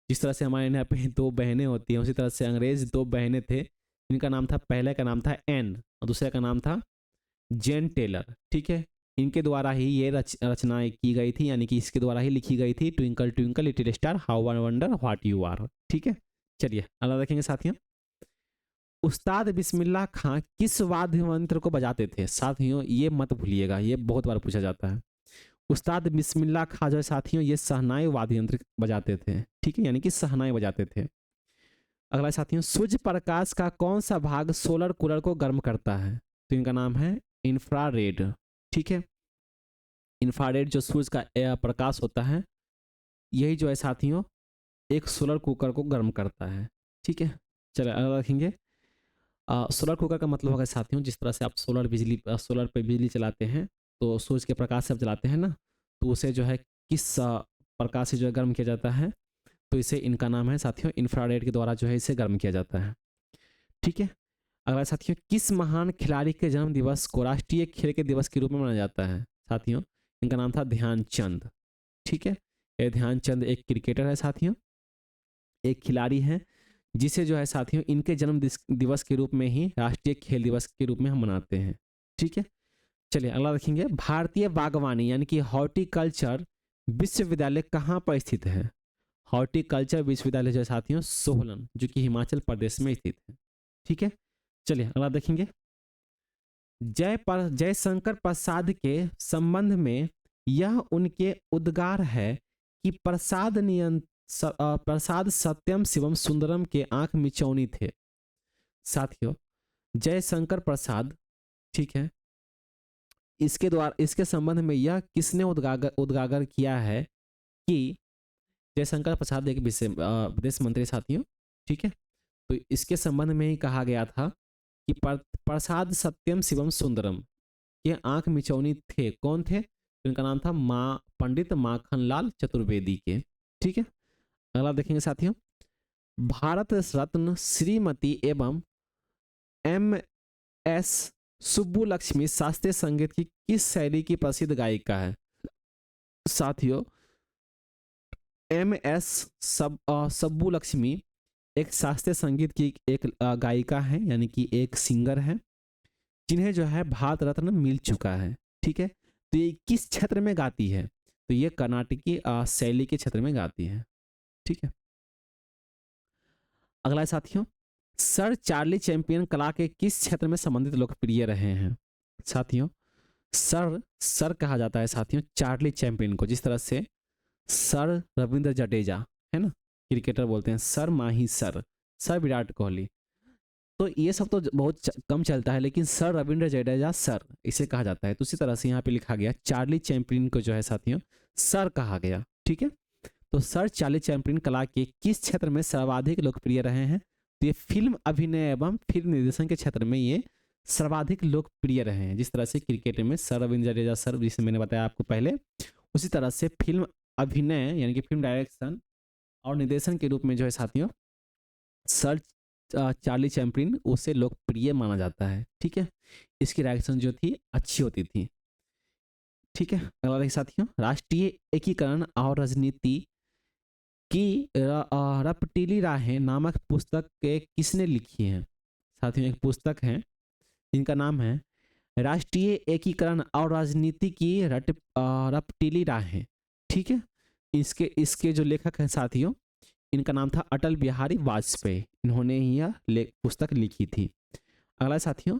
जिस तरह से हमारे यहाँ पे 2 बहनें होती हैं उसी तरह से अंग्रेज 2 बहनें थे। इनका नाम था, पहले का नाम था एन और दूसरे का नाम था जेन टेलर। ठीक है, इनके द्वारा ही ये रचनाएं की गई थी, यानी कि इसके द्वारा ही लिखी गई थी twinkle twinkle little star how I wonder what you are. ठीक है, चलिए अगला देखेंगे साथियों। उस्ताद बिस्मिल्लाह खां किस वाद्य यंत्र को बजाते थे? साथियों ये मत भूलिएगा, ये बहुत बार पूछा जाता है। उस्ताद बिस्मिल्लाह खां जो साथियों ये शहनाई वाद्य यंत्र बजाते थे। ठीक है, यानी कि शहनाई बजाते थे। अगला साथियों, सूर्य प्रकाश का कौन सा भाग सोलर कूलर को गर्म करता है? तो इनका नाम है इंफ्रारेड। ठीक है, इंफ्रारेड जो सूर्य का प्रकाश होता है यही जो है साथियों एक सोलर कुकर को गर्म करता है। ठीक है, चलिए अगला रखेंगे। सोलर कुकर का मतलब होगा साथियों जिस तरह से आप सोलर पे बिजली चलाते हैं तो सूरज के प्रकाश से आप जलाते हैं ना, तो उसे जो है किस प्रकाश से जो है गर्म किया जाता है? तो इसे इनका नाम है साथियों इंफ्रारेड के द्वारा जो है इसे गर्म किया जाता है। ठीक है, अगला साथियों, किस महान खिलाड़ी के जन्म दिवस को राष्ट्रीय खेल के दिवस के रूप में मनाया जाता है? साथियों इनका नाम था ध्यानचंद। ठीक है, ये ध्यानचंद एक क्रिकेटर है साथियों, एक खिलाड़ी है जिसे जो है साथियों इनके जन्म दिवस के रूप में ही राष्ट्रीय खेल दिवस के रूप में हम मनाते हैं। ठीक है, चलिए अगला देखेंगे। भारतीय बागवानी यानी कि हॉर्टिकल्चर विश्वविद्यालय कहाँ पर स्थित है? हॉर्टिकल्चर विश्वविद्यालय जो है साथियों सोहलन, जो कि हिमाचल प्रदेश में स्थित है। ठीक है, चलिए अगला देखेंगे। जयशंकर प्रसाद के संबंध में यह उनके उद्गार है कि प्रसाद सत्यम शिवम सुंदरम के आंख मिचौनी थे। साथियों जयशंकर प्रसाद, ठीक है, इसके द्वारा इसके संबंध में यह किसने उद्गागर किया है कि जयशंकर प्रसाद एक विदेश मंत्री साथियों, ठीक है, तो इसके संबंध में ही कहा गया था कि प्रसाद सत्यम शिवम सुंदरम के आंख मिचौनी थे। कौन थे? इनका नाम था पंडित माखनलाल चतुर्वेदी के। ठीक है, अगला देखेंगे साथियों। भारत रत्न श्रीमती एवं एम एस सुब्बुलक्ष्मी शास्त्रीय संगीत की किस शैली की प्रसिद्ध गायिका है? साथियों एम एस सुब्बुलक्ष्मी एक शास्त्रीय संगीत की एक गायिका है, यानी कि एक सिंगर है, जिन्हें जो है भारत रत्न मिल चुका है। ठीक है, तो ये किस क्षेत्र में गाती है? तो ये कर्नाटकी शैली के क्षेत्र में गाती है। ठीक है, अगला साथियों। सर चार्ली चैंपियन कला के किस क्षेत्र में संबंधित लोकप्रिय रहे हैं? साथियों सर कहा जाता है साथियों चार्ली चैंपियन को, जिस तरह से सर रविंद्र जडेजा है ना, क्रिकेटर बोलते हैं सर माही सर विराट कोहली, तो ये सब तो बहुत कम चलता है, लेकिन सर रविंद्र जडेजा सर इसे कहा जाता है। तो उसी तरह से यहाँ पे लिखा गया चार्ली चैंपियन को जो है साथियों सर कहा गया। ठीक है, तो सर चार्ली चैंपियन कला के किस क्षेत्र में सर्वाधिक लोकप्रिय रहे हैं? तो ये फिल्म अभिनय एवं फिल्म निर्देशन के क्षेत्र में ये सर्वाधिक लोकप्रिय रहे हैं। जिस तरह से क्रिकेट में सर रविंद्र जडेजा सर, जिसे मैंने बताया आपको पहले, उसी तरह से फिल्म अभिनय यानी कि फिल्म डायरेक्शन और निर्देशन के रूप में जो है साथियों सर चार्ली चैंपियन उसे लोकप्रिय माना जाता है। ठीक है, इसकी डायरेक्शन जो थी अच्छी होती थी। ठीक है, अगला देखिए साथियों। राष्ट्रीय एकीकरण और राजनीति की रपटीली राहें नामक पुस्तक के किसने लिखी है? साथियों एक पुस्तक है जिनका नाम है राष्ट्रीय एकीकरण और राजनीति की रपटीली राहें। ठीक है, इसके जो लेखक हैं साथियों, इनका नाम था अटल बिहारी वाजपेयी, इन्होंने ही यह पुस्तक लिखी थी। अगला साथियों।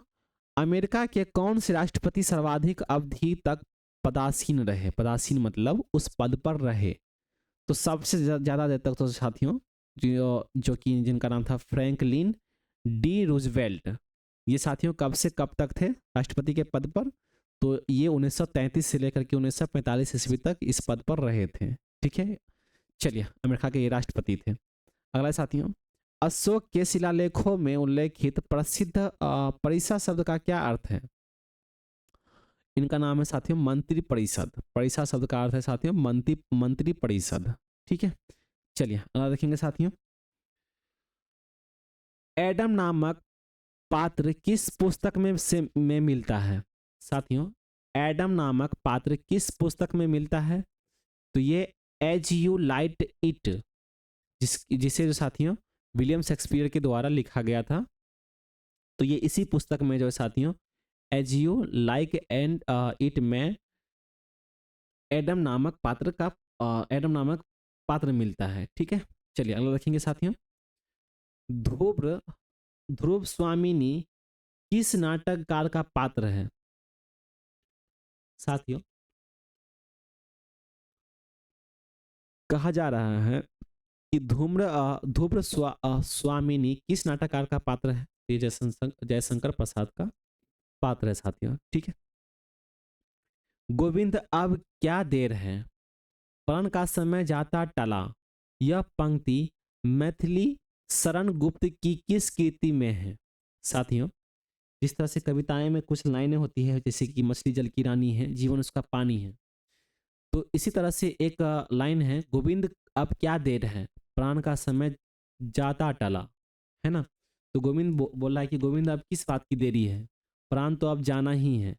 अमेरिका के कौन से राष्ट्रपति सर्वाधिक अवधि तक पदासीन रहे? पदासीन मतलब उस पद पर रहे। तो सबसे ज्यादा देर तक तो साथियों जो कि जिनका नाम था फ्रैंकलिन डी रूजवेल्ट, ये साथियों कब से कब तक थे राष्ट्रपति के पद पर? तो ये 1933 से लेकर के 1945 ईस्वी तक इस पद पर रहे थे। ठीक है, चलिए अमेरिका के ये राष्ट्रपति थे। अगला साथियों। अशोक के शिलालेखों में उल्लेखित प्रसिद्ध परिषद शब्द का क्या अर्थ है? इनका नाम है साथियों मंत्री परिषद। परिषद शब्द का अर्थ है साथियों मंत्री परिषद। ठीक है, चलिए अगला देखेंगे साथियों। एडम नामक पात्र किस पुस्तक में मिलता है? साथियों एडम नामक पात्र किस पुस्तक में मिलता है? तो ये एज यू लाइट इट, जिसे जो साथियों विलियम शेक्सपियर के द्वारा लिखा गया था। तो ये इसी पुस्तक में जो है साथियों as you like and it में एडम नामक पात्र मिलता है। ठीक है, चलिए अगला देखेंगे साथियों। ध्रुव स्वामिनी किस नाटककार का पात्र है? साथियों कहा जा रहा है कि ध्रुव स्वामिनी किस नाटककार का पात्र है? ये जयशंकर प्रसाद का पात्र है साथियों। ठीक है, गोविंद अब क्या देर है, परण का समय जाता टला, यह पंक्ति मैथिली शरण गुप्त की किस कृति में है? साथियों जिस तरह से कविताएं में कुछ लाइनें होती है, जैसे कि मछली जल की रानी है, जीवन उसका पानी है, तो इसी तरह से एक लाइन है गोविंद अब क्या देर है, प्राण का समय जाता टला, है ना। तो गोविंद बोल रहा है कि गोविंद अब किस बात की देरी है, प्राण तो अब जाना ही है।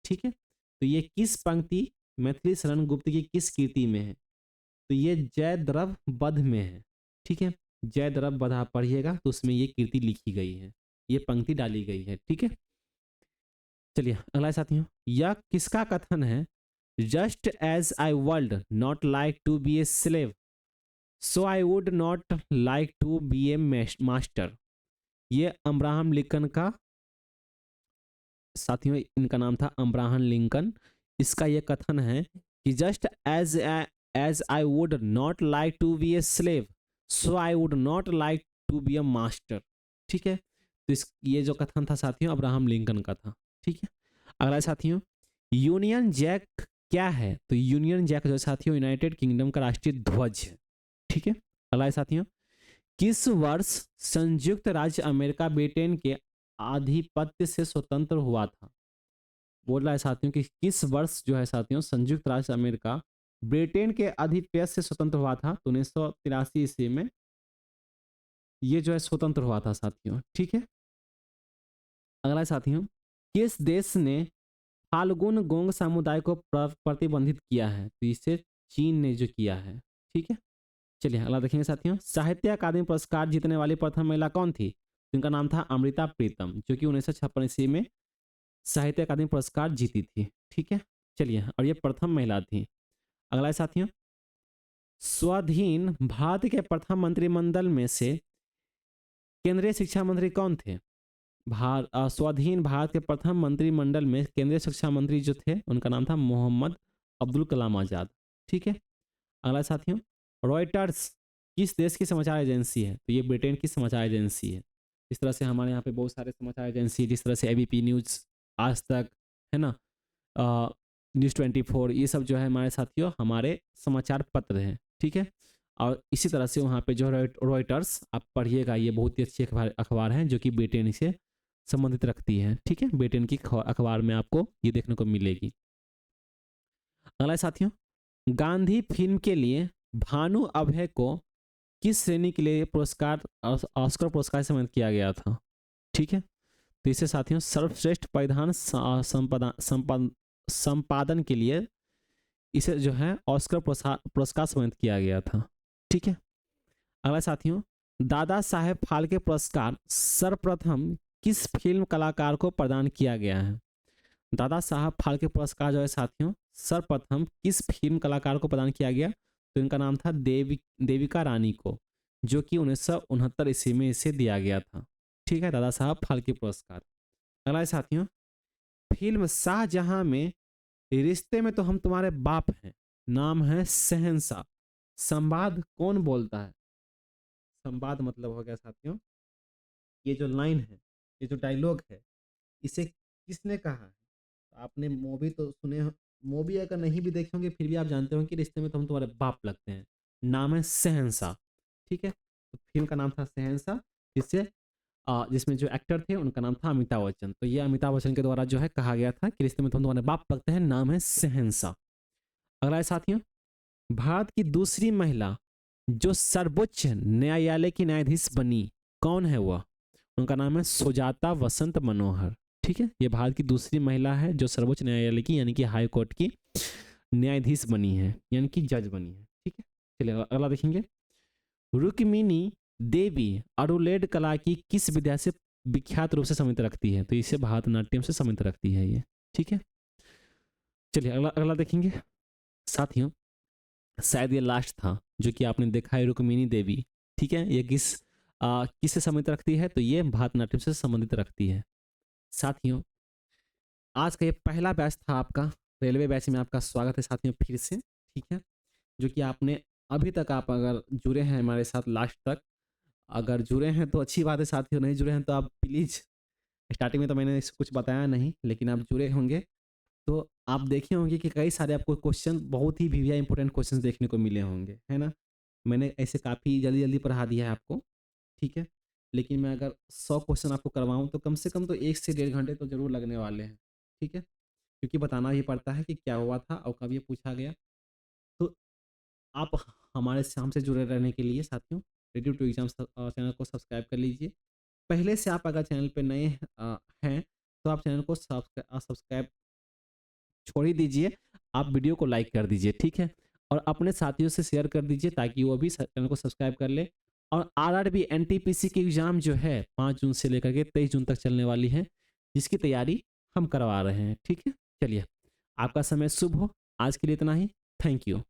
ठीक है, तो ये किस पंक्ति मैथिली शरण गुप्त की किस कृति में है? तो ये जयद्रथ वध में है। ठीक है, जय द्रव बधा पढ़िएगा तो उसमें ये कीर्ति लिखी गई है, ये पंक्ति डाली गई है। ठीक है, चलिए अगला साथियों, यह किसका कथन है? Just as I would not like to be a slave so I would not like to be a master. ये अब्राहम लिंकन का, साथियों इनका नाम था अब्राहम लिंकन। इसका ये कथन है कि just as I would not like to be a slave so I would not like to be a master. ठीक है, तो ये जो कथन था साथियों अब्राहम लिंकन का था। ठीक है, अगला साथियों, यूनियन जैक क्या है? तो यूनियन जैक जो साथियों यूनाइटेड किंगडम का राष्ट्रीय ध्वज है। ठीक है, अगला साथियों, किस वर्ष संयुक्त राज्य अमेरिका ब्रिटेन के आधिपत्य से स्वतंत्र हुआ था? बोल रहा है साथियों कि किस वर्ष जो है साथियों संयुक्त राज्य अमेरिका ब्रिटेन के आधिपत्य से स्वतंत्र हुआ था? तो 1983 ईस्वी में ये जो है स्वतंत्र हुआ था साथियों। ठीक है, अगला साथियों, किस देश ने फाल्गुन गोंग समुदाय को प्रतिबंधित किया है? तो इसे चीन ने जो किया है। ठीक है, चलिए अगला देखेंगे साथियों, साहित्य अकादमी पुरस्कार जीतने वाली प्रथम महिला कौन थी? तो इनका नाम था अमृता प्रीतम, जो कि 1956 ईस्वी में साहित्य अकादमी पुरस्कार जीती थी। ठीक है, चलिए, और ये प्रथम महिला थी। अगला है साथियों, स्वाधीन भारत के प्रथम मंत्रिमंडल में से केंद्रीय शिक्षा मंत्री कौन थे? स्वाधीन भारत के प्रथम मंत्रिमंडल में केंद्रीय शिक्षा मंत्री जो थे उनका नाम था मोहम्मद अब्दुल कलाम आजाद। ठीक है, अगला साथियों, रॉयटर्स किस देश की समाचार एजेंसी है? तो ये ब्रिटेन की समाचार एजेंसी है। इस तरह से हमारे यहाँ पे बहुत सारे समाचार एजेंसी है, जिस तरह से एबीपी न्यूज़, आज तक, है ना, न्यूज़ 24, ये सब जो है हमारे साथियों हमारे समाचार पत्र हैं। ठीक है, और इसी तरह से वहाँ पे जो रॉयटर्स आप पढ़िएगा, ये बहुत ही अच्छी अखबार है जो कि ब्रिटेन से संबंधित रखती है। ठीक है, ब्रिटेन की अखबार में आपको ये देखने को मिलेगी। अगला साथियों, गांधी फिल्म के लिए भानु अभय को किस श्रेणी के लिए पुरस्कार, ऑस्कर पुरस्कार से सम्मानित किया गया था? ठीक है, तो इसे साथियों सर्वश्रेष्ठ परिधान संपादन के लिए इसे जो है ऑस्कर पुरस्कार सम्मानित किया गया था। ठीक है, अगला साथियों, दादा साहेब फाल्के पुरस्कार सर्वप्रथम किस फिल्म कलाकार को प्रदान किया गया है? दादा साहब फाल्के पुरस्कार जो है साथियों सर्वप्रथम किस फिल्म कलाकार को प्रदान किया गया? तो इनका नाम था देविका रानी को, जो कि 1969 ईस्वी में इसे दिया गया था। ठीक है, दादा साहब फाल्के पुरस्कार। अगला है साथियों, फिल्म शाहजहां में रिश्ते में तो हम तुम्हारे बाप हैं नाम है शहंशाह, संवाद कौन बोलता है? संवाद मतलब हो गया साथियों ये जो लाइन है, ये जो डायलॉग है, इसे किसने कहा है? आपने मूवी तो सुने, मूवी अगर नहीं भी देखे होंगे फिर भी आप जानते होंगे कि रिश्ते में तो हम तुम्हारे बाप लगते हैं, नाम है शहंशाह। ठीक है, तो फिल्म का नाम था शहंशाह, जिससे जिसमें जो एक्टर थे उनका नाम था अमिताभ बच्चन। तो ये अमिताभ बच्चन के द्वारा जो है कहा गया था कि रिश्ते में तो हम तुम्हारे बाप लगते हैं, नाम है शहंशाह। अगला है साथियों, भारत की दूसरी महिला जो सर्वोच्च न्यायालय की न्यायाधीश बनी कौन है वह? उनका नाम है सुजाता वसंत मनोहर। ठीक है, ये भारत की दूसरी महिला है जो सर्वोच्च न्यायालय की यानी कि हाई कोर्ट की न्यायाधीश बनी है, यानी कि जज बनी है। ठीक है, चलिए अगला देखेंगे, रुक्मिणी देवी अरुलेड कला की किस विद्या से विख्यात रूप से संबंधित रखती है? तो इसे भारतनाट्यम से संबंधित रखती है ये। ठीक है, चलिए अगला अगला देखेंगे साथियों, शायद ये लास्ट था जो कि आपने देखा है, रुक्मिणी देवी। ठीक है, ये किससे संबंधित रखती है? तो ये भारतनाट्यम से संबंधित रखती है। साथियों आज का ये पहला बैच था आपका, रेलवे बैच में आपका स्वागत है साथियों फिर से। ठीक है, जो कि आपने अभी तक आप अगर जुड़े हैं हमारे साथ लास्ट तक, अगर जुड़े हैं तो अच्छी बात है साथियों, नहीं जुड़े हैं तो आप प्लीज़, स्टार्टिंग में तो मैंने इसको कुछ बताया नहीं, लेकिन आप जुड़े होंगे तो आप देखे होंगे कि कई सारे आपको क्वेश्चन, बहुत ही वीविया इंपॉर्टेंट क्वेश्चन देखने को मिले होंगे, है ना। मैंने ऐसे काफ़ी जल्दी जल्दी पढ़ा दिया है आपको। ठीक है, लेकिन मैं अगर 100 क्वेश्चन आपको करवाऊँ तो कम से कम तो 1 से 1.5 घंटे तो ज़रूर लगने वाले हैं। ठीक है, क्योंकि बताना ही पड़ता है कि क्या हुआ था और कब ये पूछा गया। तो आप हमारे से हमसे जुड़े रहने के लिए साथियों रेडी टू एग्जाम चैनल को सब्सक्राइब कर लीजिए। पहले से आप अगर चैनल पे नए हैं तो आप चैनल को सब्सक्राइब छोड़ ही दीजिए, आप वीडियो को लाइक कर दीजिए। ठीक है, और अपने साथियों से शेयर कर दीजिए ताकि वो भी चैनल को सब्सक्राइब कर ले और आरआरबी एनटीपीसी की एग्जाम जो है 5 जून से लेकर के 23 जून तक चलने वाली है, जिसकी तैयारी हम करवा रहे हैं। ठीक है, चलिए आपका समय शुभ हो। आज के लिए इतना ही। Thank you.